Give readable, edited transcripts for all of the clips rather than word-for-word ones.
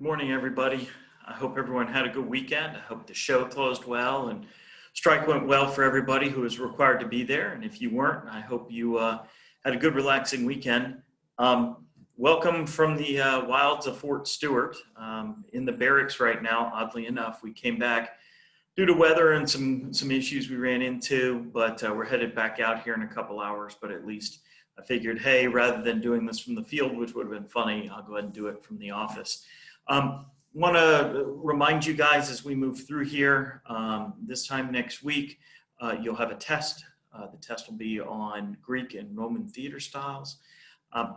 Good morning, everybody. I hope everyone had a good weekend. I hope the show closed well and strike went well for everybody who was required to be there. And if you weren't, I hope you had a good, relaxing weekend. Welcome from the wilds of Fort Stewart. In the barracks right now, oddly enough. We came back due to weather and some issues we ran into, but we're headed back out here in a couple hours. But at least I figured, hey, rather than doing this from the field, which would have been funny, I'll go ahead and do it from the office. Want to remind you guys as we move through here, this time next week, you'll have a test. The test will be on Greek and Roman theater styles.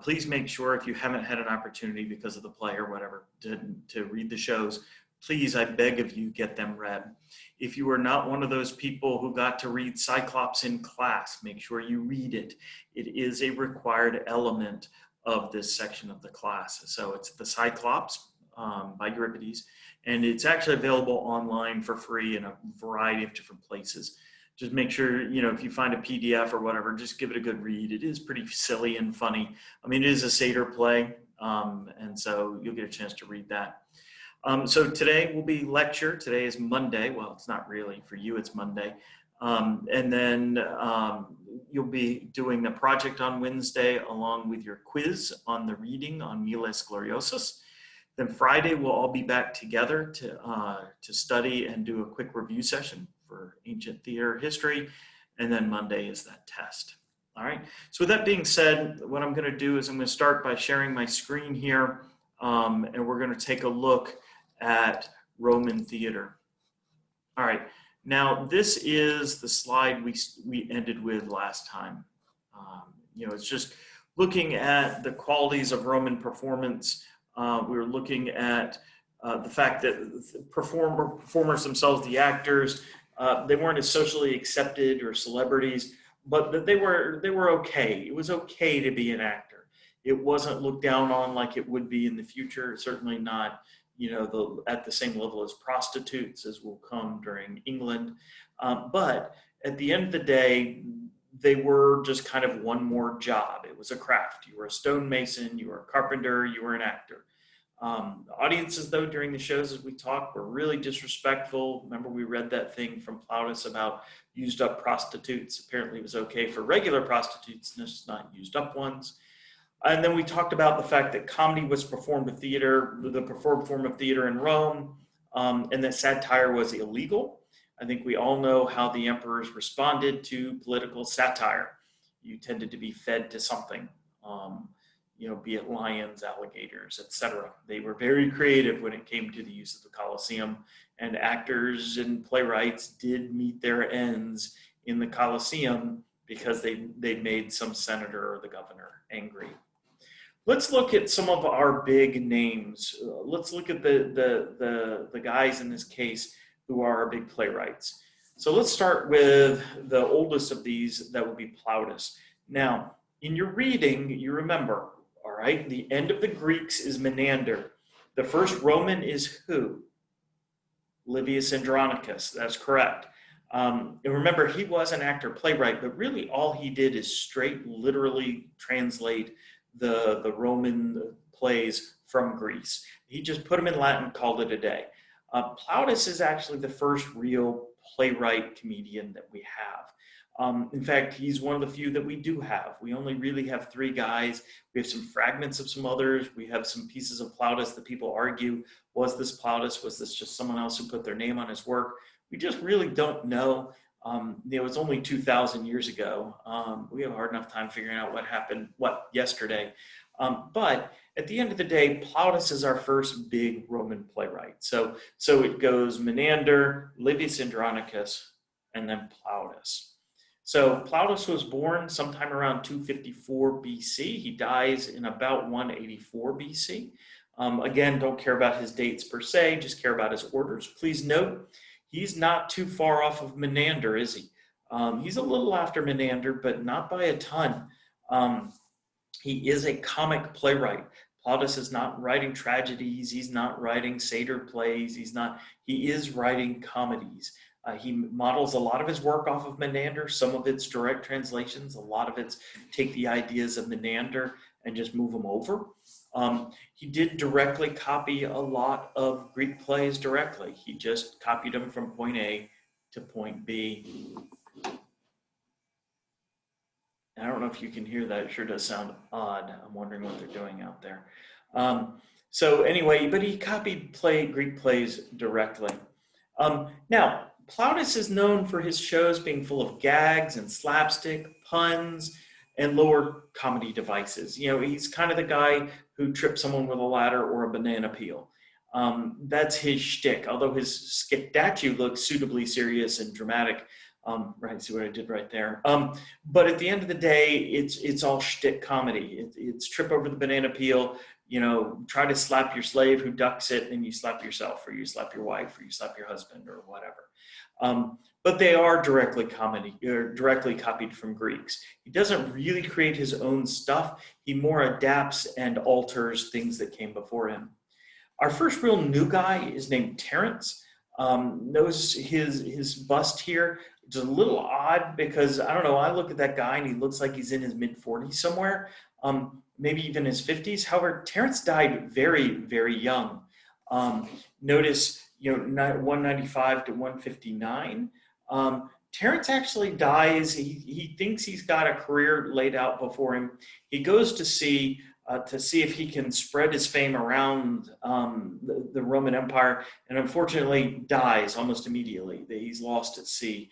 Please make sure if you haven't had an opportunity because of the play or whatever to read the shows, please, I beg of you, get them read. If you are not one of those people who got to read Cyclops in class, make sure you read it. It is a required element of this section of the class. So it's the Cyclops by Euripides, and it's actually available online for free in a variety of different places. Just make sure, if you find a PDF or whatever, just give it a good read. It is pretty silly and funny. I mean, it is a satyr play, and so you'll get a chance to read that. So today will be lecture. Today is Monday. Well, it's not really. For you, it's Monday. And then you'll be doing the project on Wednesday along with your quiz on the reading on Miles Gloriosus. Then Friday, we'll all be back together to study and do a quick review session for ancient theater history. And then Monday is that test. All right. So with that being said, what I'm going to do is I'm going to start by sharing my screen here. And we're going to take a look at Roman theater. All right. Now, this is the slide we ended with last time. It's just looking at the qualities of Roman performance. We were looking at the fact that performers themselves, the actors, they weren't as socially accepted or celebrities, but that they were okay. It was okay to be an actor. It wasn't looked down on like it would be in the future. Certainly not, at the same level as prostitutes, as will come during England. But at the end of the day, they were just kind of one more job. It was a craft. You were a stonemason, you were a carpenter, you were an actor. The audiences, though, during the shows as we talked were really disrespectful. Remember, we read that thing from Plautus about used up prostitutes. Apparently it was okay for regular prostitutes, just not used up ones. And then we talked about the fact that comedy was performed in theater, the preferred form of theater in Rome, and that satire was illegal. I think we all know how the emperors responded to political satire. You tended to be fed to something, be it lions, alligators, etc. They were very creative when it came to the use of the Colosseum, and actors and playwrights did meet their ends in the Colosseum because they made some senator or the governor angry. Let's look at some of our big names. Let's look at the guys in this case who are our big playwrights. So let's start with the oldest of these, that would be Plautus. Now, in your reading, you remember, all right, the end of the Greeks is Menander. The first Roman is who? Livius Andronicus, that's correct. And remember, he was an actor playwright, but really all he did is straight literally translate the Roman plays from Greece. He just put them in Latin, called it a day. Plautus is actually the first real playwright comedian that we have. In fact, he's one of the few that we do have. We only really have three guys. We have some fragments of some others. We have some pieces of Plautus that people argue, was this Plautus? Was this just someone else who put their name on his work? We just really don't know. It's only 2,000 years ago. We have a hard enough time figuring out what happened, yesterday. But at the end of the day, Plautus is our first big Roman playwright. So it goes Menander, Livius Andronicus, and then Plautus. So Plautus was born sometime around 254 BC. He dies in about 184 BC. Again, don't care about his dates per se, just care about his orders. Please note, he's not too far off of Menander, is he? He's a little after Menander, but not by a ton. He is a comic playwright. Plautus is not writing tragedies. He's not writing satyr plays. He is writing comedies. He models a lot of his work off of Menander. Some of it's direct translations. A lot of it's take the ideas of Menander and just move them over. He did directly copy a lot of Greek plays directly. He just copied them from point A to point B. I don't know if you can hear that. It sure does sound odd. I'm wondering what they're doing out there. So anyway, but he copied Greek plays directly. Now, Plautus is known for his shows being full of gags and slapstick, puns, and lower comedy devices. You know, he's kind of the guy who trips someone with a ladder or a banana peel. That's his shtick, although his statue looks suitably serious and dramatic. Right, see what I did right there. But at the end of the day, it's all shtick comedy. It's trip over the banana peel, you know, try to slap your slave who ducks it, and you slap yourself, or you slap your wife, or you slap your husband, or whatever. But they are directly copied from Greeks. He doesn't really create his own stuff. He more adapts and alters things that came before him. Our first real new guy is named Terence. Notice his bust here. It's a little odd because, I don't know, I look at that guy and he looks like he's in his mid-40s somewhere, maybe even his 50s. However, Terence died very, very young. Notice, you know, 195 to 159. Terence actually dies. He thinks he's got a career laid out before him. He goes to see if he can spread his fame around the Roman Empire, and unfortunately dies almost immediately. He's lost at sea.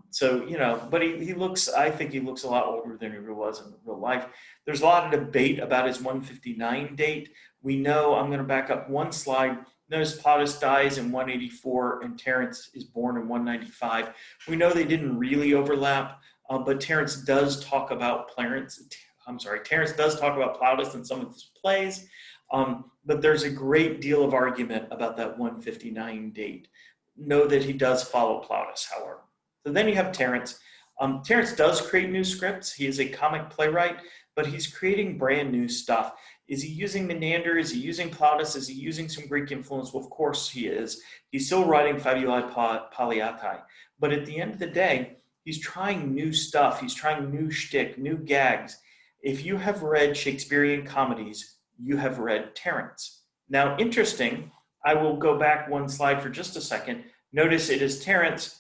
So, you know, but I think he looks a lot older than he really was in real life. There's a lot of debate about his 159 date. We know, I'm going to back up one slide. Notice Plautus dies in 184 and Terence is born in 195. We know they didn't really overlap, but Terence does talk about Terence does talk about Plautus in some of his plays, but there's a great deal of argument about that 159 date. Know that he does follow Plautus, however. So then you have Terence. Terence does create new scripts. He is a comic playwright, but he's creating brand new stuff. Is he using Menander? Is he using Plautus? Is he using some Greek influence? Well, of course he is. He's still writing Fabulae Palliatae. But at the end of the day, he's trying new stuff. He's trying new shtick, new gags. If you have read Shakespearean comedies, you have read Terence. Now, interesting, I will go back one slide for just a second. Notice it is Terence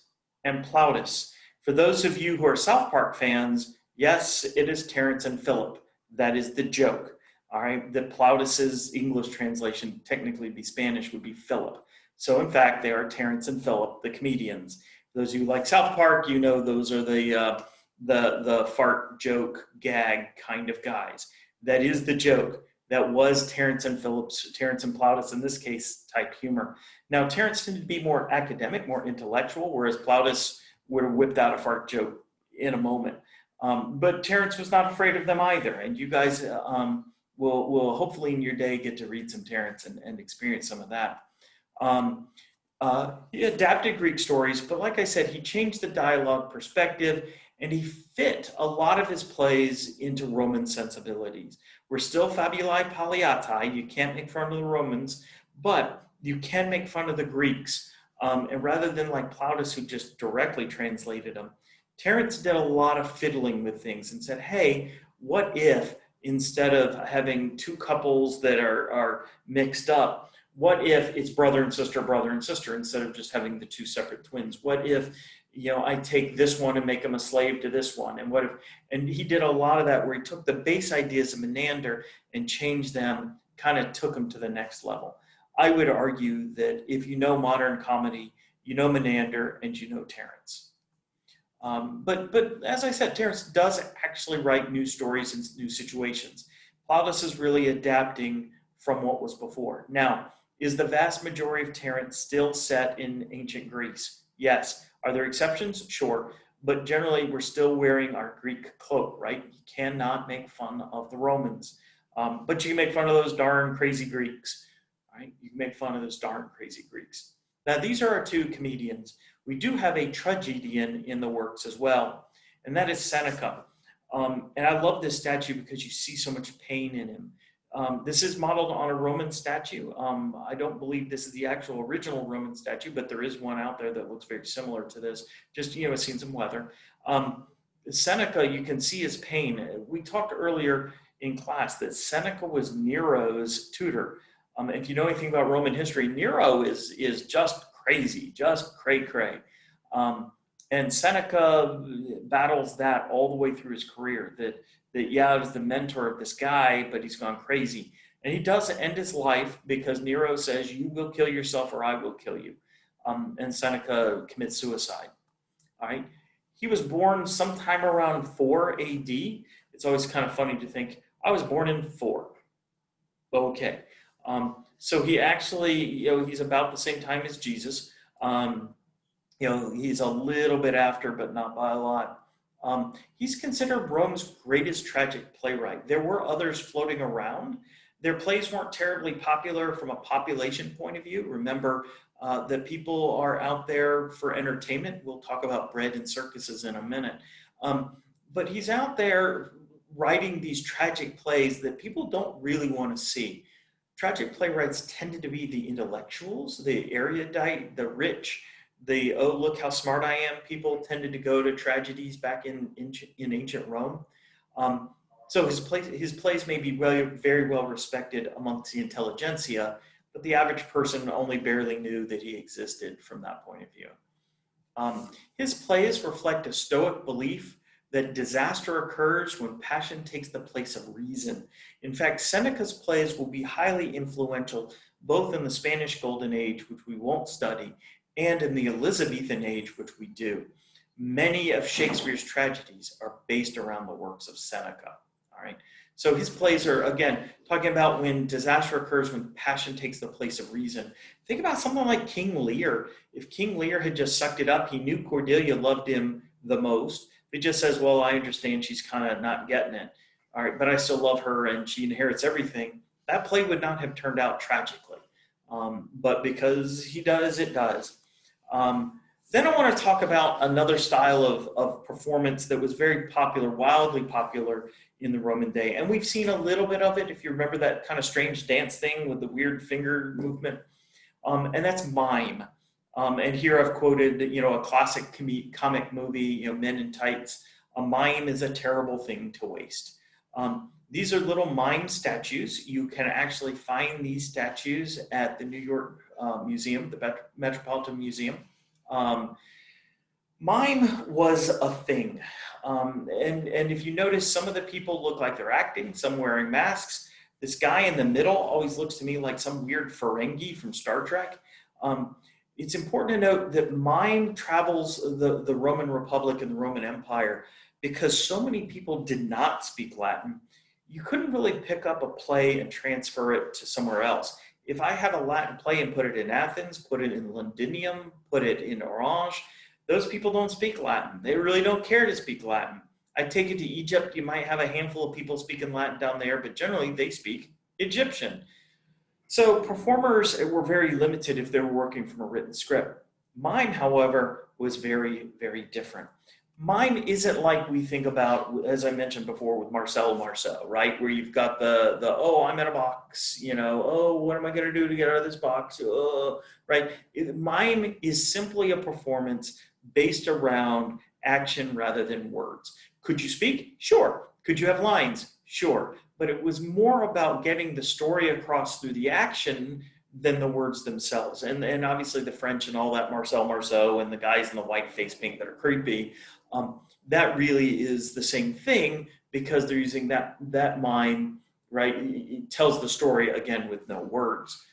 and Plautus. For those of you who are South Park fans, yes, it is Terence and Philip. That is the joke. All right, that Plautus's English translation, technically be Spanish, would be Philip. So in fact, they are Terence and Philip, the comedians. For those of you who like South Park, you know those are the fart joke gag kind of guys. That is the joke. That was Terence and Plautus, in this case, type humor. Now, Terence tended to be more academic, more intellectual, whereas Plautus would have whipped out a fart joke in a moment. But Terence was not afraid of them either. And you guys will hopefully in your day get to read some Terence and experience some of that. He adapted Greek stories, but like I said, he changed the dialogue perspective and he fit a lot of his plays into Roman sensibilities. We're still Fabulae Palliatae. You can't make fun of the Romans, but you can make fun of the Greeks. And rather than like Plautus, who just directly translated them, Terence did a lot of fiddling with things and said, hey, what if instead of having two couples that are mixed up, what if it's brother and sister, instead of just having the two separate twins? What if, you know, I take this one and make him a slave to this one? And what if, and he did a lot of that where he took the base ideas of Menander and changed them, kind of took them to the next level. I would argue that if you know modern comedy, you know Menander and you know Terence. But as I said, Terence does actually write new stories and new situations. Plautus is really adapting from what was before. Now, is the vast majority of Terence still set in ancient Greece? Yes. Are there exceptions? Sure. But generally, we're still wearing our Greek cloak, right? You cannot make fun of the Romans. But you can make fun of those darn crazy Greeks, right? You can make fun of those darn crazy Greeks. Now, these are our two comedians. We do have a tragedian in the works as well, and that is Seneca. And I love this statue because you see so much pain in him. This is modeled on a Roman statue. I don't believe this is the actual original Roman statue, but there is one out there that looks very similar to this. Just, you know, it's seen some weather. Seneca, you can see his pain. We talked earlier, in class that Seneca was Nero's tutor. If you know anything about Roman history, Nero is just crazy, just cray-cray. And Seneca battles that all the way through his career, that yeah, I was the mentor of this guy, but he's gone crazy. And he does end his life because Nero says, you will kill yourself or I will kill you. And Seneca commits suicide. All right. He was born sometime around 4 AD. It's always kind of funny to think, I was born in 4. Okay. So he actually, he's about the same time as Jesus. He's a little bit after, but not by a lot. He's considered Rome's greatest tragic playwright. There were others floating around. Their plays weren't terribly popular from a population point of view. Remember that people are out there for entertainment. We'll talk about bread and circuses in a minute. But he's out there writing these tragic plays that people don't really want to see. Tragic playwrights tended to be the intellectuals, the erudite, the rich, the, oh, look how smart I am. People tended to go to tragedies back in ancient Rome. So his plays may be very well respected amongst the intelligentsia, but the average person only barely knew that he existed from that point of view. His plays reflect a Stoic belief that disaster occurs when passion takes the place of reason. In fact, Seneca's plays will be highly influential both in the Spanish Golden Age, which we won't study, and in the Elizabethan Age, which we do. Many of Shakespeare's tragedies are based around the works of Seneca. All right. So his plays are, again, talking about when disaster occurs, when passion takes the place of reason. Think about something like King Lear. If King Lear had just sucked it up, he knew Cordelia loved him the most. He just says, well, I understand she's kind of not getting it. All right, but I still love her and she inherits everything. That play would not have turned out tragically. But because he does, it does. Then I want to talk about another style of performance that was very popular, wildly popular in the Roman day. And we've seen a little bit of it, if you remember that kind of strange dance thing with the weird finger movement. And that's mime. And here I've quoted, a classic comic movie, Men in Tights. A mime is a terrible thing to waste. These are little mime statues. You can actually find these statues at the New York Museum, the Metropolitan Museum. Mime was a thing. And if you notice, some of the people look like they're acting, some wearing masks. This guy in the middle always looks to me like some weird Ferengi from Star Trek. It's important to note that mime travels the Roman Republic and the Roman Empire because so many people did not speak Latin. You couldn't really pick up a play and transfer it to somewhere else. If I have a Latin play and put it in Athens, put it in Londinium, put it in Orange, those people don't speak Latin. They really don't care to speak Latin. I take it to Egypt, you might have a handful of people speaking Latin down there, but generally they speak Egyptian. So performers were very limited if they were working from a written script. Mime, however, was very, very different. Mime isn't like we think about, as I mentioned before with Marcel Marceau, right? Where you've got the oh, I'm in a box, oh, what am I going to do to get out of this box? Right? Mime is simply a performance based around action rather than words. Could you speak? Sure. Could you have lines? Sure. But it was more about getting the story across through the action than the words themselves. And obviously the French and all that, Marcel Marceau and the guys in the white face paint that are creepy, that really is the same thing because they're using that mime, right? It tells the story again with no words.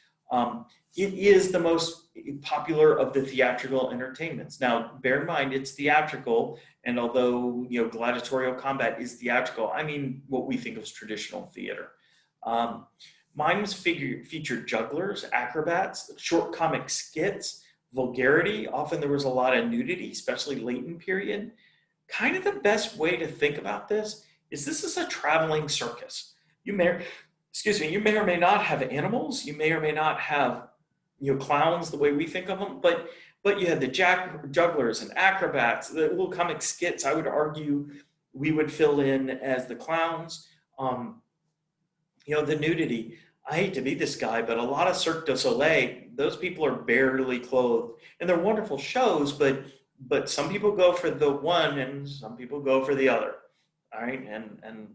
It is the most popular of the theatrical entertainments. Now, bear in mind, it's theatrical, and although gladiatorial combat is theatrical, I mean what we think of as traditional theater. Mimes featured jugglers, acrobats, short comic skits, vulgarity. Often there was a lot of nudity, especially late in period. Kind of the best way to think about this is a traveling circus. You may or may not have animals. You may or may not have clowns the way we think of them, but you had the jugglers and acrobats, the little comic skits. I would argue we would fill in as the clowns. The nudity. I hate to be this guy, but a lot of Cirque du Soleil, those people are barely clothed, and they're wonderful shows, but some people go for the one and some people go for the other. All right, and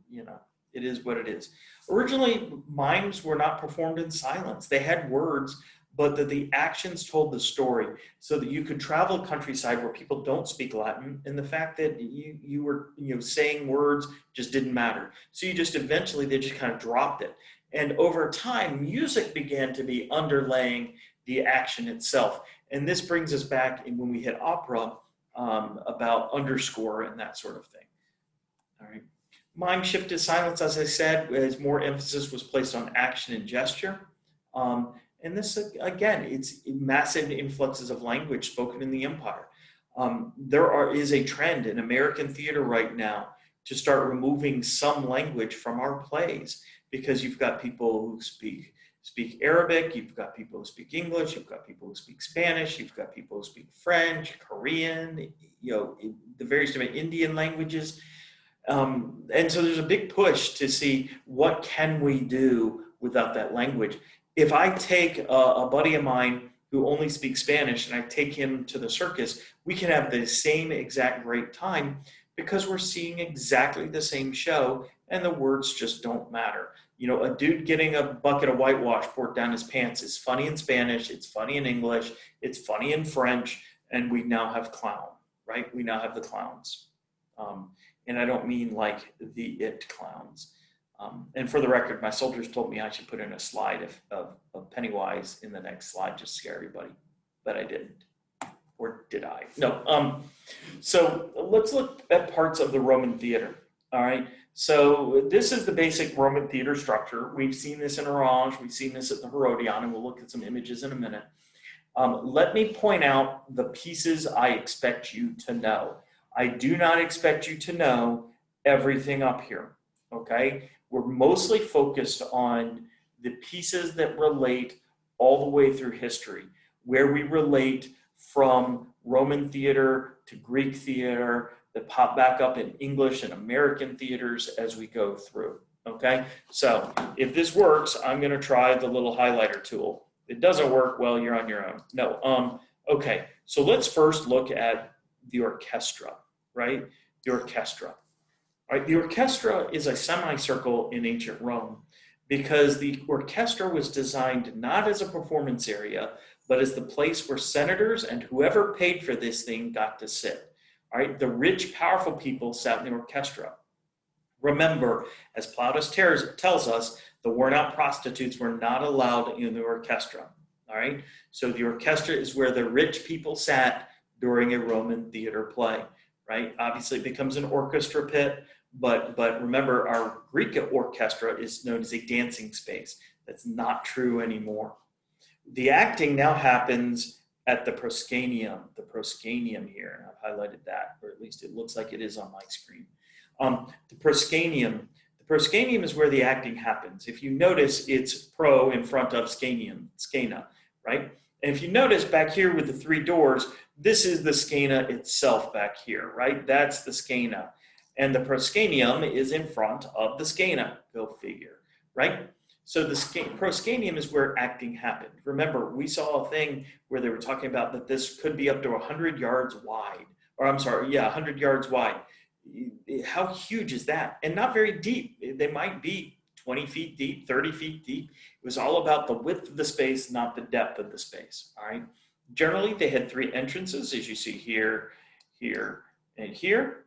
It is what it is. Originally, mimes were not performed in silence. They had words, but the actions told the story, so that you could travel countryside where people don't speak Latin, and the fact that you were saying words just didn't matter. So you just eventually they just kind of dropped it, and over time, music began to be underlaying the action itself. And this brings us back in when we hit opera, about underscore and that sort of thing. All right. Mime shifted to silence, as I said, as more emphasis was placed on action and gesture. And this, again, it's massive influxes of language spoken in the empire. Is a trend in American theater right now to start removing some language from our plays, because you've got people who speak Arabic, you've got people who speak English, you've got people who speak Spanish, you've got people who speak French, Korean, the various different Indian languages. And so there's a big push to see what can we do without that language. If I take a buddy of mine who only speaks Spanish and I take him to the circus, we can have the same exact great time, because we're seeing exactly the same show and the words just don't matter. A dude getting a bucket of whitewash poured down his pants is funny in Spanish, it's funny in English, it's funny in French, and we now have clown, right? We now have the clowns. And I don't mean like the It clowns. And for the record, my soldiers told me I should put in a slide of Pennywise in the next slide, just to scare everybody, but I didn't. Or did I? No. So let's look at parts of the Roman theater. All right. So this is the basic Roman theater structure. We've seen this in Orange. We've seen this at the Herodion, and we'll look at some images in a minute. Let me point out the pieces I expect you to know. I do not expect you to know everything up here, okay? We're mostly focused on the pieces that relate all the way through history, where we relate from Roman theater to Greek theater, that pop back up in English and American theaters as we go through, okay? So if this works, I'm gonna try the little highlighter tool. If it doesn't work, well, you're on your own. No, okay, so let's first look at the orchestra, right? The orchestra. All right, the orchestra is a semicircle in ancient Rome, because the orchestra was designed not as a performance area, but as the place where senators and whoever paid for this thing got to sit. All right, the rich, powerful people sat in the orchestra. Remember, as Plautus tells us, the worn-out prostitutes were not allowed in the orchestra. All right, so the orchestra is where the rich people sat during a Roman theater play. Right, obviously it becomes an orchestra pit, but remember, our Greek orchestra is known as a dancing space. That's not true anymore. The acting now happens at the proscenium here, and I've highlighted that, or at least it looks like it is on my screen. The proscenium is where the acting happens. If you notice, it's pro in front of scena, right? And if you notice back here with the three doors, this is the scena itself back here, right? That's the scena. And the proscenium is in front of the scena, go figure, right? So the proscenium is where acting happened. Remember, we saw a thing where they were talking about that this could be up to 100 yards wide, 100 yards wide. How huge is that? And not very deep. They might be 20 feet deep, 30 feet deep. It was all about the width of the space, not the depth of the space, all right? Generally, they had three entrances, as you see here, here, and here,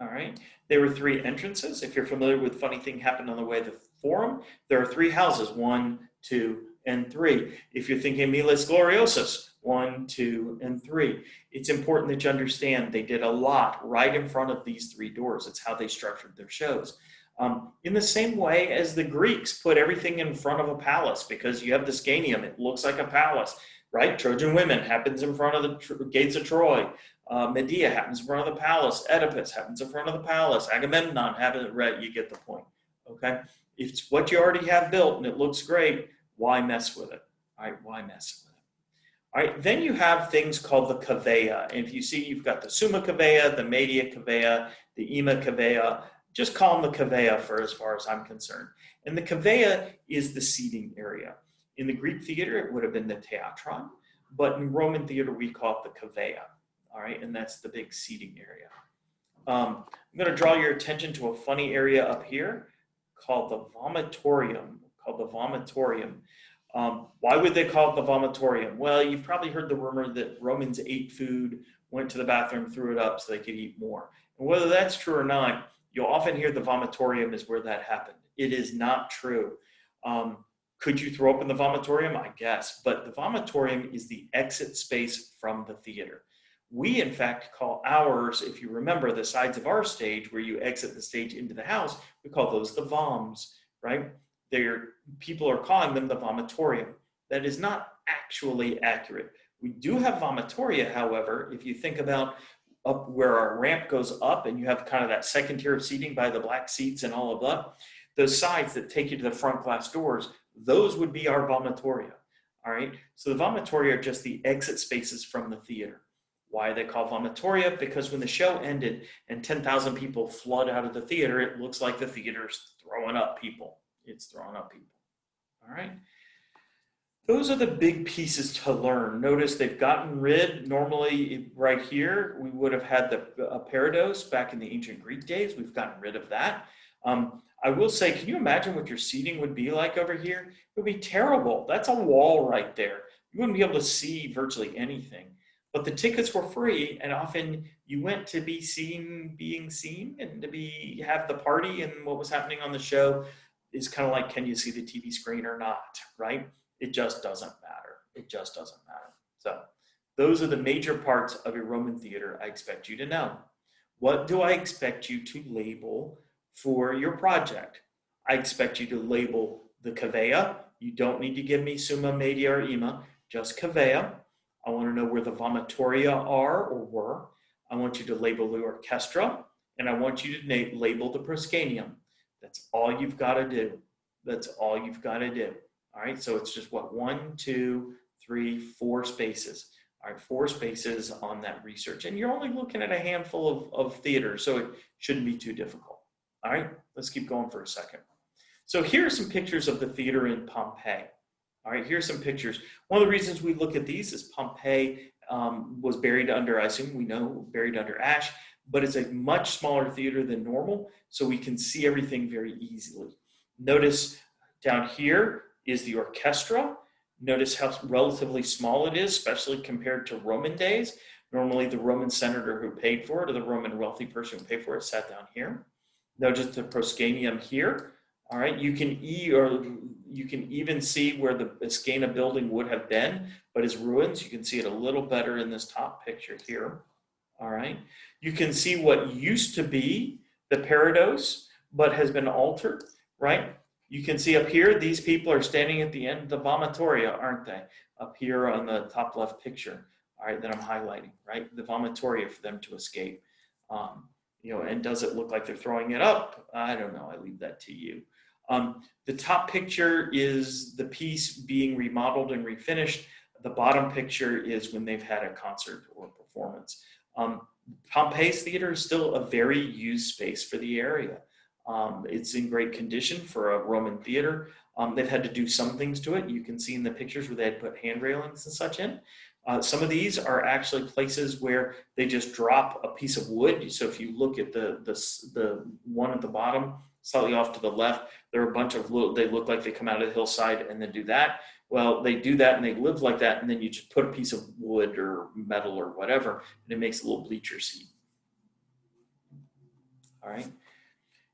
all right? There were three entrances. If you're familiar with Funny Thing Happened on the Way to the Forum, there are three houses, 1, 2, and 3. If you're thinking Miles Gloriosus, 1, 2, and 3. It's important that you understand they did a lot right in front of these three doors. It's how they structured their shows. In the same way as the Greeks put everything in front of a palace, because you have the Scanium, it looks like a palace, right? Trojan Women happens in front of the gates of Troy. Medea happens in front of the palace. Oedipus happens in front of the palace. Agamemnon happens, right? You get the point, okay? If it's what you already have built and it looks great, why mess with it? All right, why mess with it? All right, then you have things called the cavea. And if you see, you've got the summa cavea, the media cavea, the ima cavea. Just call them the cavea for as far as I'm concerned. And the cavea is the seating area. In the Greek theater, it would have been the theatron, but in Roman theater, we call it the cavea. All right, and that's the big seating area. I'm going to draw your attention to a funny area up here called the vomitorium. Why would they call it the vomitorium? Well, you've probably heard the rumor that Romans ate food, went to the bathroom, threw it up so they could eat more. And whether that's true or not, you'll often hear the vomitorium is where that happened. It is not true. Could you throw up in the vomitorium? I guess. But the vomitorium is the exit space from the theater. We, in fact, call ours, if you remember the sides of our stage where you exit the stage into the house, we call those the voms, right? People are calling them the vomitorium. That is not actually accurate. We do have vomitoria, however, if you think about up where our ramp goes up and you have kind of that second tier of seating by the black seats and all of that, those sides that take you to the front glass doors, those would be our vomitoria, all right? So the vomitoria are just the exit spaces from the theater. Why are they called vomitoria? Because when the show ended and 10,000 people flood out of the theater, it looks like the theater's throwing up people. It's throwing up people, all right? Those are the big pieces to learn. Notice they've gotten rid, normally right here, we would have had the parados back in the ancient Greek days. We've gotten rid of that. I will say, can you imagine what your seating would be like over here? It would be terrible. That's a wall right there. You wouldn't be able to see virtually anything. But the tickets were free, and often you went to be seen, being seen, and to have the party, and what was happening on the show is kind of like, can you see the TV screen or not, right? It just doesn't matter. It just doesn't matter. So those are the major parts of a Roman theater I expect you to know. What do I expect you to label for your project? I expect you to label the cavea. You don't need to give me summa, media, or ima, just cavea. I want to know where the vomitoria are or were. I want you to label the orchestra, and I want you to label the proscenium. That's all you've got to do. That's all you've got to do. All right, so it's just what, 1, 2, 3, 4 spaces. All right, 4 spaces on that research. And you're only looking at a handful of theaters, so it shouldn't be too difficult. All right, let's keep going for a second. So here are some pictures of the theater in Pompeii. All right, here's some pictures. One of the reasons we look at these is Pompeii was buried under, I assume we know, buried under ash, but it's a much smaller theater than normal, so we can see everything very easily. Notice down here is the orchestra. Notice how relatively small it is, especially compared to Roman days. Normally the Roman senator who paid for it or the Roman wealthy person who paid for it sat down here. Notice the proscenium here. All right, you can even see where the Escena building would have been, but it's ruins. You can see it a little better in this top picture here. All right, you can see what used to be the parados, but has been altered, right? You can see up here, these people are standing at the end of the vomitoria, aren't they? Up here on the top left picture, all right, that I'm highlighting, right? The vomitoria for them to escape. And does it look like they're throwing it up? I don't know, I leave that to you. The top picture is the piece being remodeled and refinished. The bottom picture is when they've had a concert or performance. Pompeii's theater is still a very used space for the area. It's in great condition for a Roman theater. They've had to do some things to it. You can see in the pictures where they had put hand railings and such in. Some of these are actually places where they just drop a piece of wood. So if you look at the one at the bottom, slightly off to the left, there are a bunch of they look like they come out of the hillside and then do that. Well, they do that and they live like that, and then you just put a piece of wood or metal or whatever, and it makes a little bleacher seat. All right.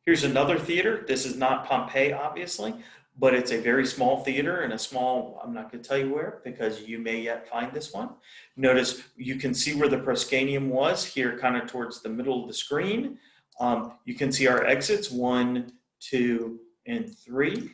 Here's another theater. This is not Pompeii, obviously, but it's a very small theater in a small, I'm not going to tell you where because you may yet find this one. Notice you can see where the proscenium was here, kind of towards the middle of the screen. You can see our exits, 1, 2, and 3.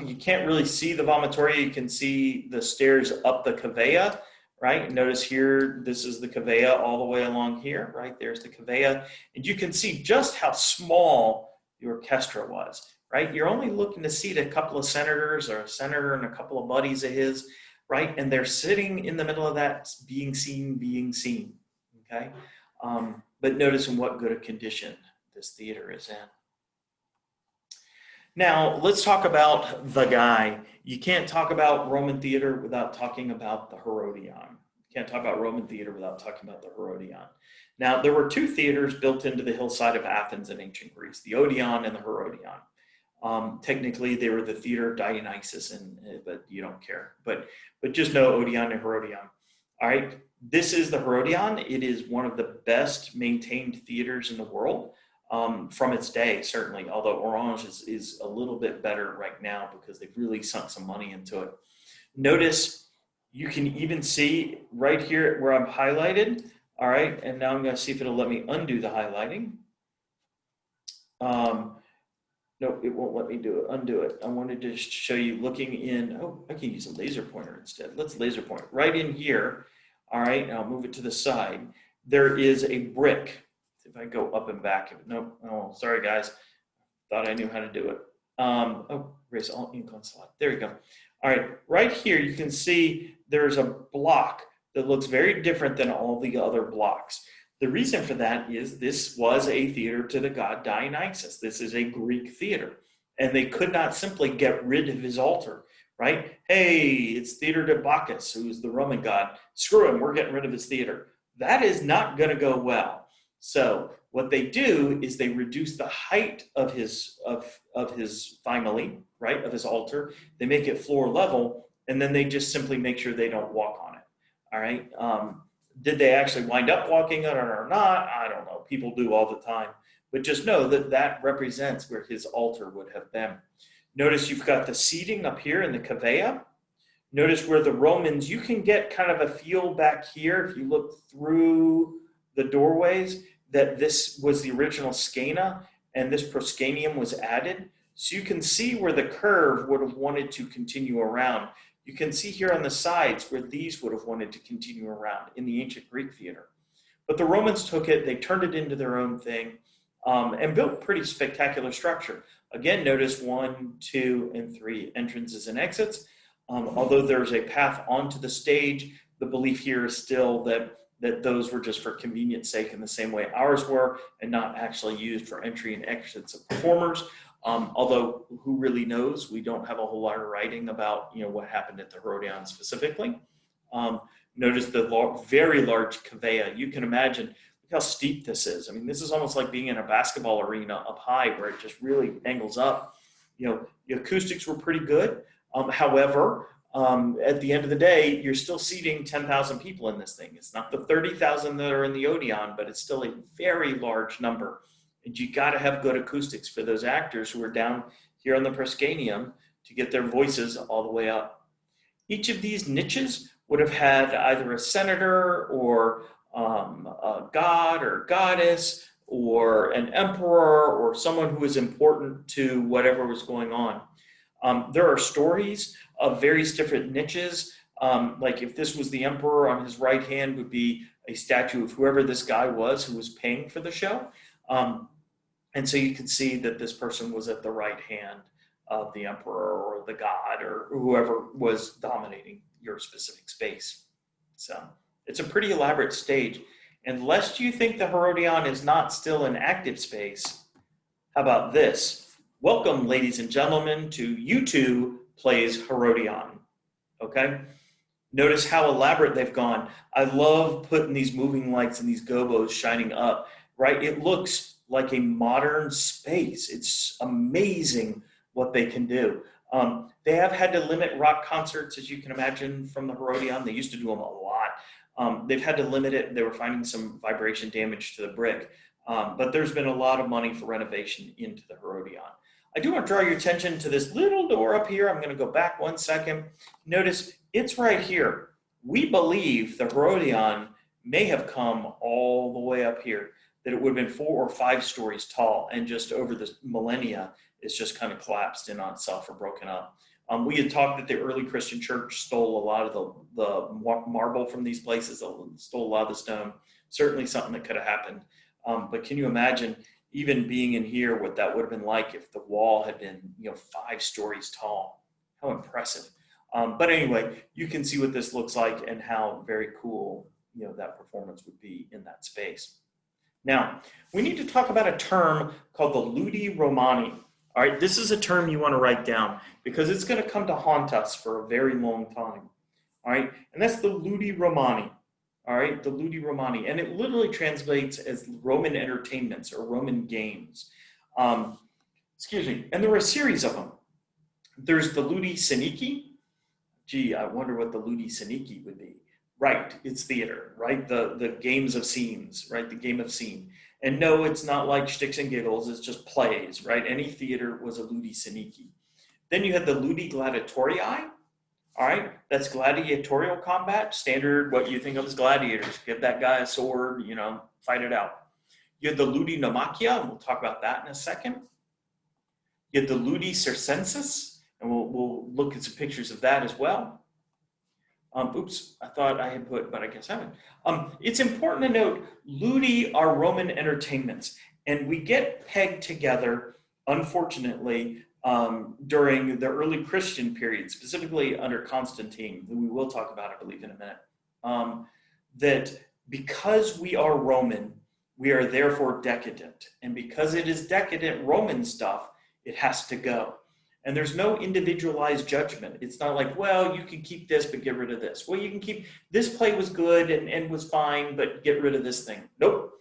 You can't really see the vomitoria. You can see the stairs up the cavea, right? Notice here, this is the cavea all the way along here, right? There's the cavea. And you can see just how small the orchestra was, right? You're only looking to seat a couple of senators or a senator and a couple of buddies of his, right? And they're sitting in the middle of that being seen, okay? But notice in what good a condition this theater is in. Now, let's talk about the guy. You can't talk about Roman theater without talking about the Herodion. You can't talk about Roman theater without talking about the Herodion. Now, there were 2 theaters built into the hillside of Athens in ancient Greece, the Odeon and the Herodion. Technically, they were the Theater of Dionysus, but you don't care. But just know Odeon and Herodion. All right, this is the Herodion. It is one of the best maintained theaters in the world from its day, certainly. Although Orange is a little bit better right now because they've really sunk some money into it. Notice you can even see right here where I'm highlighted. All right, and now I'm going to see if it'll let me undo the highlighting. No, it won't let me undo it. I wanted to show you looking in, oh, I can use a laser pointer instead. Let's laser point right in here. All right, now I'll move it to the side. There is a brick. If I go up and back, nope, oh, sorry guys. Thought I knew how to do it. Oh, erase all ink on slide. There we go. All right, right here you can see there's a block that looks very different than all the other blocks. The reason for that is this was a theater to the god Dionysus. This is a Greek theater, and they could not simply get rid of his altar, right? Hey, it's theater to Bacchus, who's the Roman god. Screw him, we're getting rid of his theater. That is not going to go well. So what they do is they reduce the height of his family, right, of his altar. They make it floor level, and then they just simply make sure they don't walk on it. All right. Did they actually wind up walking on it or not? I don't know. People do all the time. But just know that that represents where his altar would have been. Notice you've got the seating up here in the cavea. Notice where the Romans, you can get kind of a feel back here if you look through the doorways that this was the original scena and this proscenium was added. So you can see where the curve would have wanted to continue around. You can see here on the sides where these would have wanted to continue around in the ancient Greek theater. But the Romans took it, they turned it into their own thing, and built a pretty spectacular structure. Again, notice 1, 2, and 3 entrances and exits. Although there's a path onto the stage, the belief here is still that those were just for convenience sake in the same way ours were, and not actually used for entry and exits of performers. Although who really knows? We don't have a whole lot of writing about what happened at the Herodion specifically. Notice the very large cavea. You can imagine, look how steep this is. I mean, this is almost like being in a basketball arena up high where it just really angles up. The acoustics were pretty good. However, at the end of the day, you're still seating 10,000 people in this thing. It's not the 30,000 that are in the Odeon, but it's still a very large number. And you got to have good acoustics for those actors who are down here on the proscenium to get their voices all the way up. Each of these niches would have had either a senator or a god or goddess or an emperor or someone who was important to whatever was going on. There are stories of various different niches. Like if this was the emperor, on his right hand would be a statue of whoever this guy was who was paying for the show. And so you can see that this person was at the right hand of the emperor or the god or whoever was dominating your specific space. So it's a pretty elaborate stage. And lest you think the Herodion is not still an active space, how about this? Welcome, ladies and gentlemen, to U2 Plays Herodion. Okay? Notice how elaborate they've gone. I love putting these moving lights and these gobos shining up, right? It looks like a modern space. It's amazing what they can do. They have had to limit rock concerts, as you can imagine, from the Herodion. They used to do them a lot. They've had to limit it. They were finding some vibration damage to the brick. But there's been a lot of money for renovation into the Herodion. I do want to draw your attention to this little door up here. I'm going to go back 1 second. Notice it's right here. We believe the Herodion may have come all the way up here, that it would have been 4 or 5 stories tall, and just over the millennia, it's just kind of collapsed in on itself or broken up. We had talked that the early Christian church stole a lot of the marble from these places, stole a lot of the stone. Certainly something that could have happened. But can you imagine even being in here, what that would have been like if the wall had been 5 stories tall? How impressive. But anyway, you can see what this looks like and how very cool that performance would be in that space. Now, we need to talk about a term called the Ludi Romani. All right, this is a term you want to write down because it's going to come to haunt us for a very long time. All right, and that's the Ludi Romani. All right, the Ludi Romani, and it literally translates as Roman entertainments or Roman games. excuse me, and there were a series of them. There's the Ludi Synecdoche. Gee, I wonder what the Ludi Synecdoche would be. Right, it's theater, right? The games of scenes, right? The game of scene. And no, it's not like Shticks and Giggles, it's just plays, right? Any theater was a Ludi Synecdoche. Then you had the Ludi Gladiatorii, all right? That's gladiatorial combat, standard what you think of as gladiators. Give that guy a sword, fight it out. You had the Ludi Naumachia, and we'll talk about that in a second. You had the Ludi Circenses, and we'll look at some pictures of that as well. Oops, I thought I had put, but I guess I haven't. It's important to note, Ludi are Roman entertainments, and we get pegged together, unfortunately, during the early Christian period, specifically under Constantine, who we will talk about, I believe, in a minute, that because we are Roman, we are therefore decadent. And because it is decadent Roman stuff, it has to go. And there's no individualized judgment. It's not like, well, you can keep this, but get rid of this. Well, you can keep, this play was good and was fine, but get rid of this thing. Nope,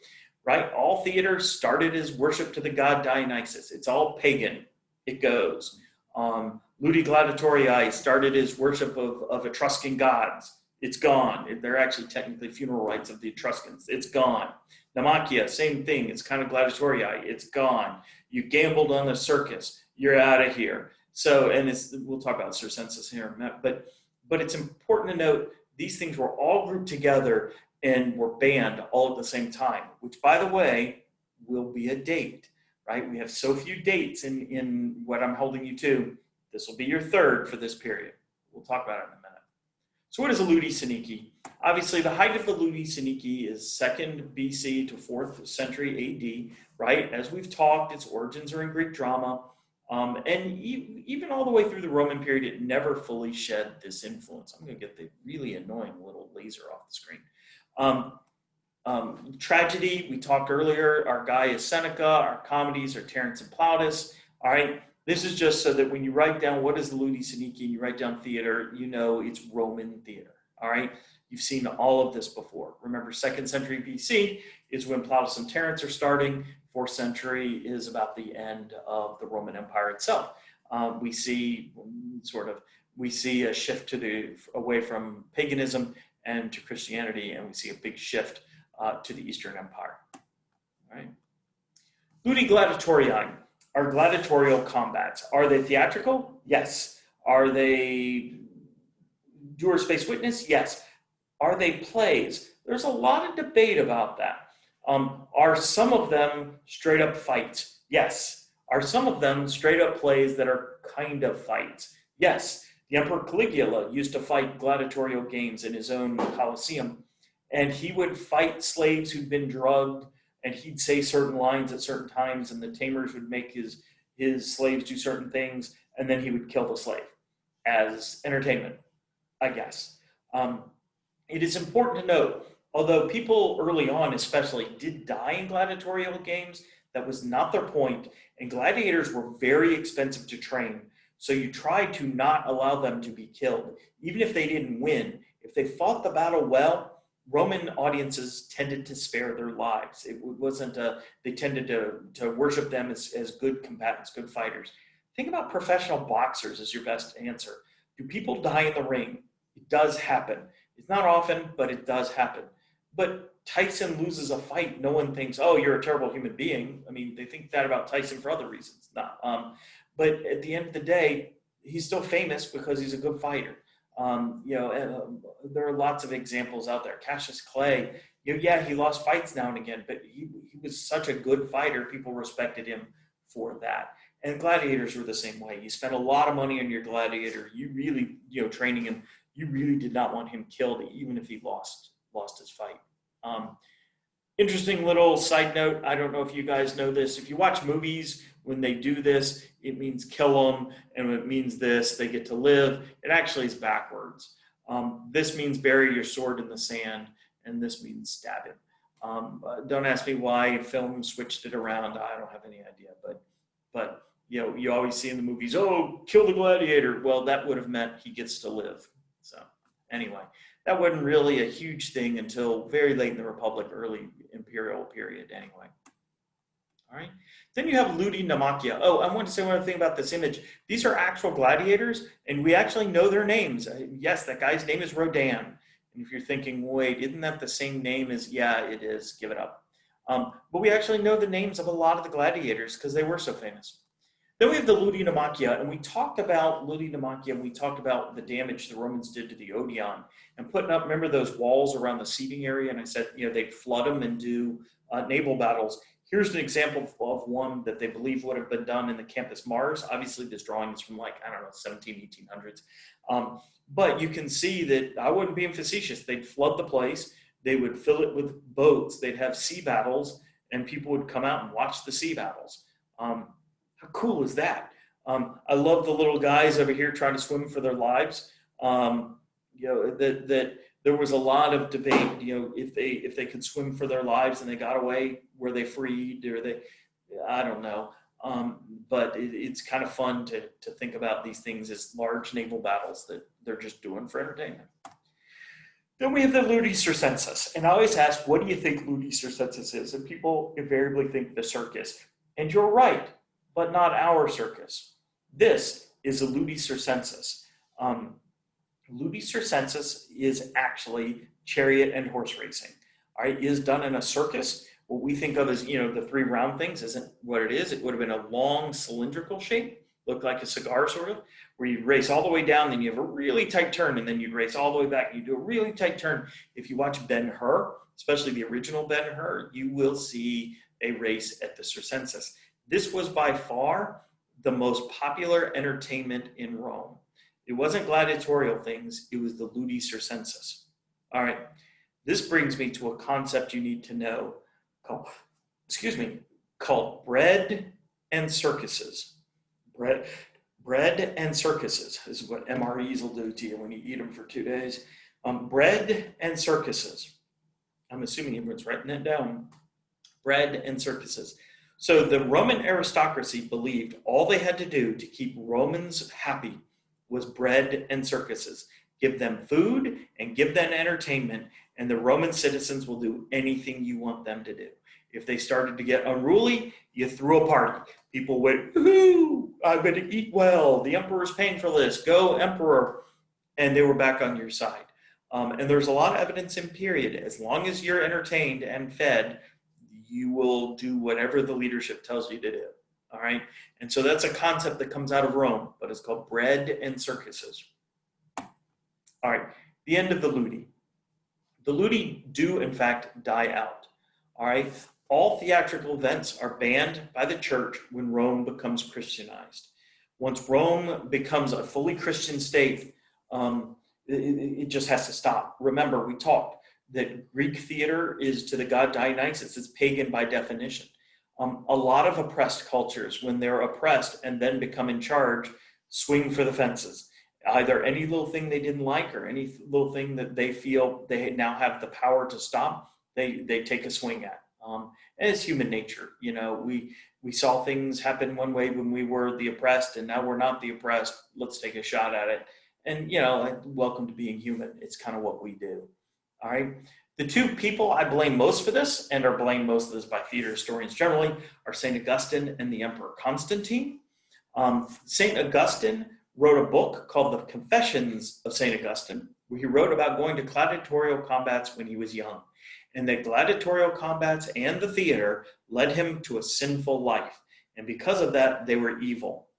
right? All theater started as worship to the god Dionysus. It's all pagan. It goes. Ludi Gladiatorii started as worship of Etruscan gods. It's gone. They're actually technically funeral rites of the Etruscans. It's gone. Naumachia, same thing. It's kind of gladiatorii. It's gone. You gambled on the circus. You're out of here. So, and we'll talk about circenses here in a minute, but it's important to note these things were all grouped together and were banned all at the same time, which, by the way, will be a date, right? We have so few dates in what I'm holding you to. This will be your third for this period. We'll talk about it in a minute. So what is a Ludi Synecdoche? Obviously, the height of the Ludi Synecdoche is 2nd BC to 4th century AD, right? As we've talked, its origins are in Greek drama. And even all the way through the Roman period, it never fully shed this influence. I'm going to get the really annoying little laser off the screen. Tragedy, we talked earlier, our guy is Seneca, our comedies are Terence and Plautus. All right, this is just so that when you write down what is the Ludi Synecdoche and you write down theater, you know it's Roman theater. All right, you've seen all of this before. Remember, 2nd century BC is when Plautus and Terence are starting. 4th century is about the end of the Roman Empire itself. We see a shift away from paganism and to Christianity, and we see a big shift to the Eastern Empire. All right. Ludi Gladiatorii are gladiatorial combats. Are they theatrical? Yes. Are they doer space witness? Yes. Are they plays? There's a lot of debate about that. Are some of them straight up fights? Yes. Are some of them straight up plays that are kind of fights? Yes. The Emperor Caligula used to fight gladiatorial games in his own Colosseum, and he would fight slaves who'd been drugged, and he'd say certain lines at certain times, and the tamers would make his slaves do certain things, and then he would kill the slave as entertainment, I guess. It is important to note, although people early on especially did die in gladiatorial games, that was not their point, and gladiators were very expensive to train, so you tried to not allow them to be killed, even if they didn't win. If they fought the battle well, Roman audiences tended to spare their lives. It wasn't they tended to worship them as good combatants, good fighters. Think about professional boxers as your best answer. Do people die in the ring? It does happen. It's not often, but it does happen. But Tyson loses a fight, no one thinks, oh, you're a terrible human being. I mean, they think that about Tyson for other reasons. But at the end of the day, he's still famous because he's a good fighter. There are lots of examples out there. Cassius Clay, he lost fights now and again, but he was such a good fighter. People respected him for that. And gladiators were the same way. You spent a lot of money on your gladiator. You really, training him, you really did not want him killed, even if he lost his fight. Interesting little side note. I don't know if you guys know this. If you watch movies, when they do this, it means kill them. And when it means this, they get to live. It actually is backwards. This means bury your sword in the sand. And this means stab him. Don't ask me why film switched it around. I don't have any idea. But you always see in the movies, oh, kill the gladiator. Well, that would have meant he gets to live. So anyway, that wasn't really a huge thing until very late in the Republic, early imperial period anyway. All right. Then you have Ludi Namachia. Oh, I want to say one other thing about this image. These are actual gladiators, and we actually know their names. Yes, that guy's name is Rodan. And if you're thinking, wait, isn't that the same name as, yeah, it is, give it up. But we actually know the names of a lot of the gladiators because they were so famous. Then we have the Ludi Namachia, and we talked about Ludi Namachia, and we talked about the damage the Romans did to the Odeon and putting up, remember those walls around the seating area? And I said, they'd flood them and do naval battles. Here's an example of one that they believe would have been done in the Campus Mars. Obviously, this drawing is from 1800s. But you can see that I wasn't being facetious. They'd flood the place. They would fill it with boats. They'd have sea battles, and people would come out and watch the sea battles. How cool is that? I love the little guys over here trying to swim for their lives. That there was a lot of debate, if they could swim for their lives and they got away, were they freed or I don't know. But it's kind of fun to think about these things as large naval battles that they're just doing for entertainment. Then we have the Ludi Circenses. And I always ask, what do you think Ludi Circenses is? And people invariably think the circus. And you're right, but not our circus. This is a Ludi Circenses. Ludi Circenses is actually chariot and horse racing. All right, it is done in a circus. What we think of as, the three round things isn't what it is. It would have been a long cylindrical shape, looked like a cigar sort of, where you'd race all the way down, then you have a really tight turn, and then you'd race all the way back, and you do a really tight turn. If you watch Ben-Hur, especially the original Ben-Hur, you will see a race at the Circenses. This was by far the most popular entertainment in Rome. It wasn't gladiatorial things, it was the Ludi Circenses. All right, this brings me to a concept you need to know called bread and circuses. Bread and circuses is what MREs will do to you when you eat them for 2 days. Bread and circuses. I'm assuming everyone's writing it down. Bread and circuses. So the Roman aristocracy believed all they had to do to keep Romans happy was bread and circuses. Give them food and give them entertainment, and the Roman citizens will do anything you want them to do. If they started to get unruly, you threw a party. People went, woohoo, I'm going to eat well. The emperor's paying for this. Go, emperor. And they were back on your side. And there's a lot of evidence in period. As long as you're entertained and fed, you will do whatever the leadership tells you to do. All right. And so that's a concept that comes out of Rome, but it's called bread and circuses. All right. The end of the Ludi. The Ludi do, in fact, die out. All right. All theatrical events are banned by the church when Rome becomes Christianized. Once Rome becomes a fully Christian state, it just has to stop. Remember, we talked that Greek theater is to the god Dionysus. It's pagan by definition. A lot of oppressed cultures, when they're oppressed and then become in charge, swing for the fences. Either any little thing they didn't like or any little thing that they feel they now have the power to stop, they take a swing at. And it's human nature. We saw things happen one way when we were the oppressed, and now we're not the oppressed. Let's take a shot at it. And, welcome to being human. It's kind of what we do. All right. The two people I blame most for this, and are blamed most of this by theater historians generally, are St. Augustine and the Emperor Constantine. St. Augustine wrote a book called The Confessions of St. Augustine, where he wrote about going to gladiatorial combats when he was young. And that gladiatorial combats and the theater led him to a sinful life. And because of that, they were evil.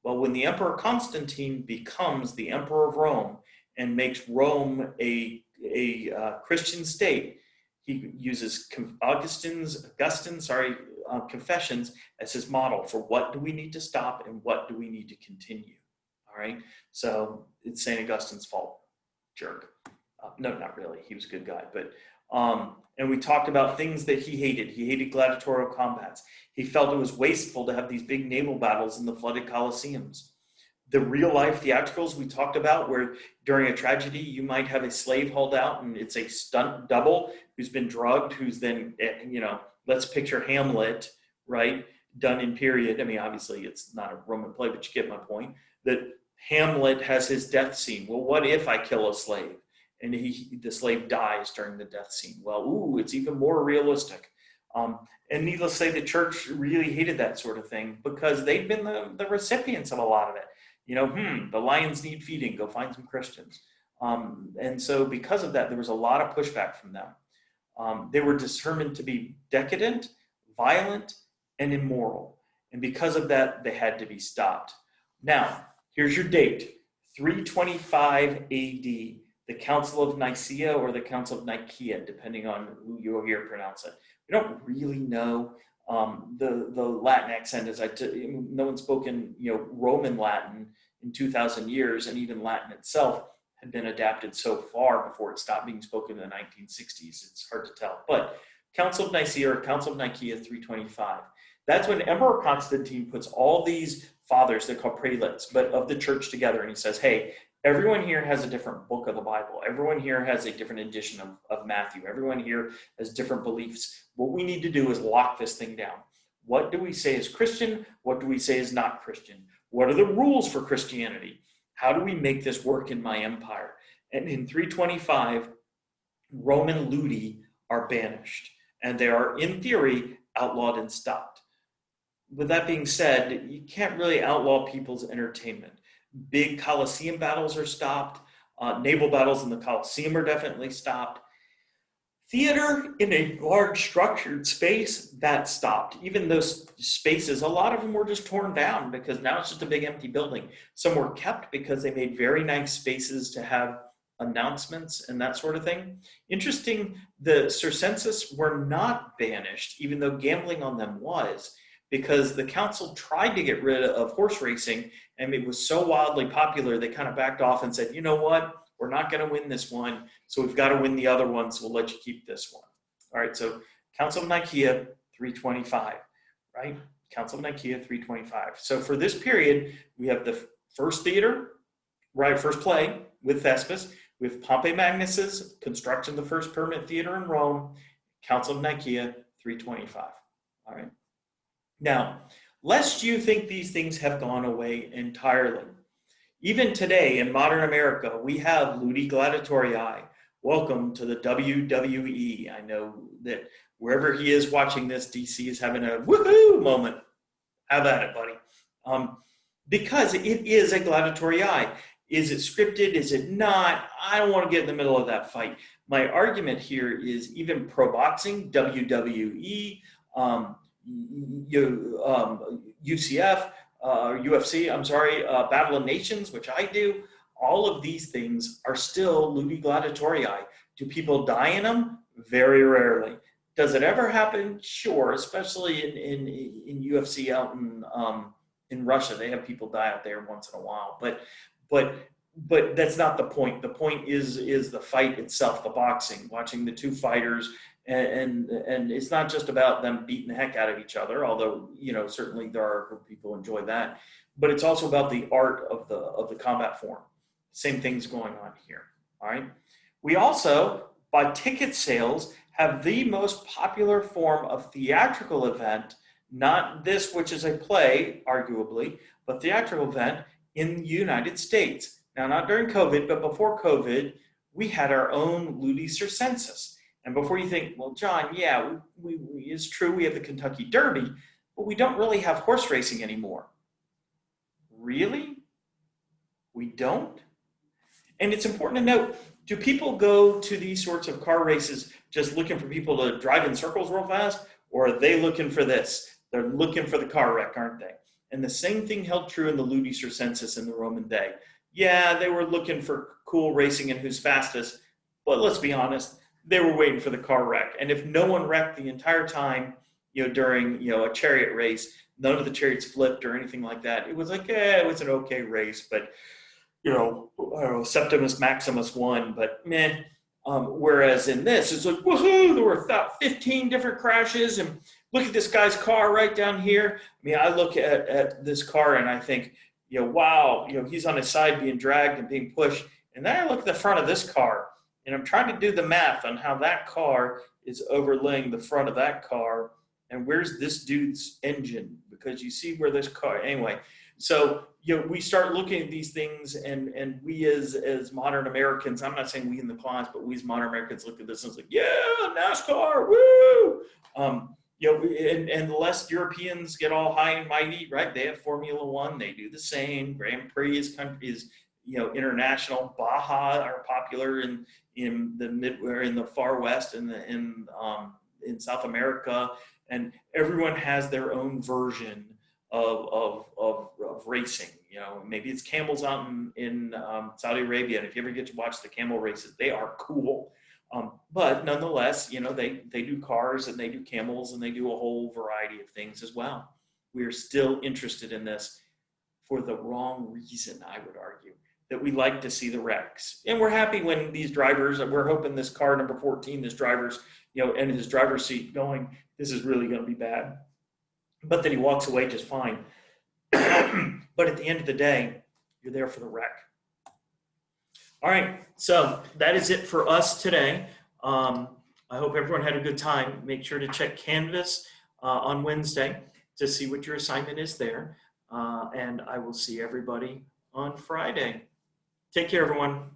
Well, when the Emperor Constantine becomes the Emperor of Rome and makes Rome a Christian state, he uses Augustine's Confessions as his model for what do we need to stop and what do we need to continue. All right, so it's St. Augustine's fault. Jerk. No, not really. He was a good guy, but and we talked about things that he hated. He hated gladiatorial combats. He felt it was wasteful to have these big naval battles in the flooded Colosseums. The real life theatricals we talked about, where during a tragedy, you might have a slave hauled out and it's a stunt double who's been drugged, who's then, let's picture Hamlet, right? Done in period. I mean, obviously it's not a Roman play, but you get my point, that Hamlet has his death scene. Well, what if I kill a slave and the slave dies during the death scene? Well, it's even more realistic. And needless to say, the church really hated that sort of thing because they'd been the recipients of a lot of it. The lions need feeding, go find some Christians. And so because of that, there was a lot of pushback from them. They were determined to be decadent, violent, and immoral. And because of that, they had to be stopped. Now, here's your date, 325 AD, the Council of Nicaea or the Council of Nicaea, depending on who you hear pronounce it. We don't really know. The Latin accent is, no one's spoken Roman Latin in 2,000 years, and even Latin itself had been adapted so far before it stopped being spoken in the 1960s. It's hard to tell. But Council of Nicaea or Council of Nicaea 325. That's when Emperor Constantine puts all these fathers, they're called prelates, but of the church together, and he says, hey, everyone here has a different book of the Bible. Everyone here has a different edition of Matthew. Everyone here has different beliefs. What we need to do is lock this thing down. What do we say is Christian? What do we say is not Christian? What are the rules for Christianity? How do we make this work in my empire? And in 325, Roman ludi are banished, and they are, in theory, outlawed and stopped. With that being said, you can't really outlaw people's entertainment. Big Colosseum battles are stopped. Naval battles in the Colosseum are definitely stopped. Theater in a large structured space, that stopped. Even those spaces, a lot of them were just torn down because now it's just a big empty building. Some were kept because they made very nice spaces to have announcements and that sort of thing. Interesting, the circenses were not banished, even though gambling on them was, because the council tried to get rid of horse racing, and it was so wildly popular, they kind of backed off and said, you know what? We're not going to win this one, so we've got to win the other one, so we'll let you keep this one. All right, so Council of Nicaea, 325, right? Council of Nicaea, 325. So for this period, we have the first theater, right, first play with Thespis. We have Pompey Magnus's construction of the first permanent theater in Rome, Council of Nicaea, 325. All right. Now, lest you think these things have gone away entirely, even today in modern America, we have Ludi Gladiatorii. Welcome to the WWE. I know that wherever he is watching this, DC is having a woohoo moment. Have at it, buddy. Because it is a gladiatorii. Is it scripted? Is it not? I don't want to get in the middle of that fight. My argument here is even pro boxing, WWE, UCF, UFC, Battle of Nations, which I do, all of these things are still Ludi Gladiatorii. Do people die in them? Very rarely. Does it ever happen? Sure, especially in UFC out in Russia. They have people die out there once in a while. But that's not the point. The point is the fight itself, the boxing, watching the two fighters. And it's not just about them beating the heck out of each other, although, certainly there are people who enjoy that, but it's also about the art of the combat form. Same thing's going on here, all right? We also, by ticket sales, have the most popular form of theatrical event, not this, which is a play, arguably, but theatrical event in the United States. Now, not during COVID, but before COVID, we had our own Ludi Circenses. And before you think, well, John, yeah, it's true, we have the Kentucky Derby, but we don't really have horse racing anymore. Really? We don't? And it's important to note, do people go to these sorts of car races just looking for people to drive in circles real fast? Or are they looking for this? They're looking for the car wreck, aren't they? And the same thing held true in the Ludi Circenses in the Roman day. Yeah, they were looking for cool racing and who's fastest, but let's be honest, they were waiting for the car wreck. And if no one wrecked the entire time, during, a chariot race, none of the chariots flipped or anything like that. It was like, it was an okay race, but, Septimus Maximus won, but meh. Whereas in this, it's like, woohoo, there were about 15 different crashes, and look at this guy's car right down here. I mean, I look at this car and I think, wow, he's on his side being dragged and being pushed. And then I look at the front of this car, and I'm trying to do the math on how that car is overlaying the front of that car, and where's this dude's engine, because you see where this car, anyway. So, we start looking at these things, and we as modern Americans, I'm not saying we in the class, but we as modern Americans look at this and it's like, yeah, NASCAR, woo! And the less Europeans get all high and mighty, right? They have Formula One, they do the same. Grand Prix is international. Baja are popular in the or in the far west and in South America, and everyone has their own version of racing. Maybe it's camels out in Saudi Arabia, and if you ever get to watch the camel races, they are cool. But nonetheless, they do cars and they do camels and they do a whole variety of things as well. We are still interested in this for the wrong reason, I would argue, that we like to see the wrecks. And we're happy when these drivers, we're hoping this car number 14, this driver's, in his driver's seat going, this is really going to be bad. But that he walks away just fine. But at the end of the day, you're there for the wreck. All right, so that is it for us today. I hope everyone had a good time. Make sure to check Canvas on Wednesday to see what your assignment is there. And I will see everybody on Friday. Take care, everyone.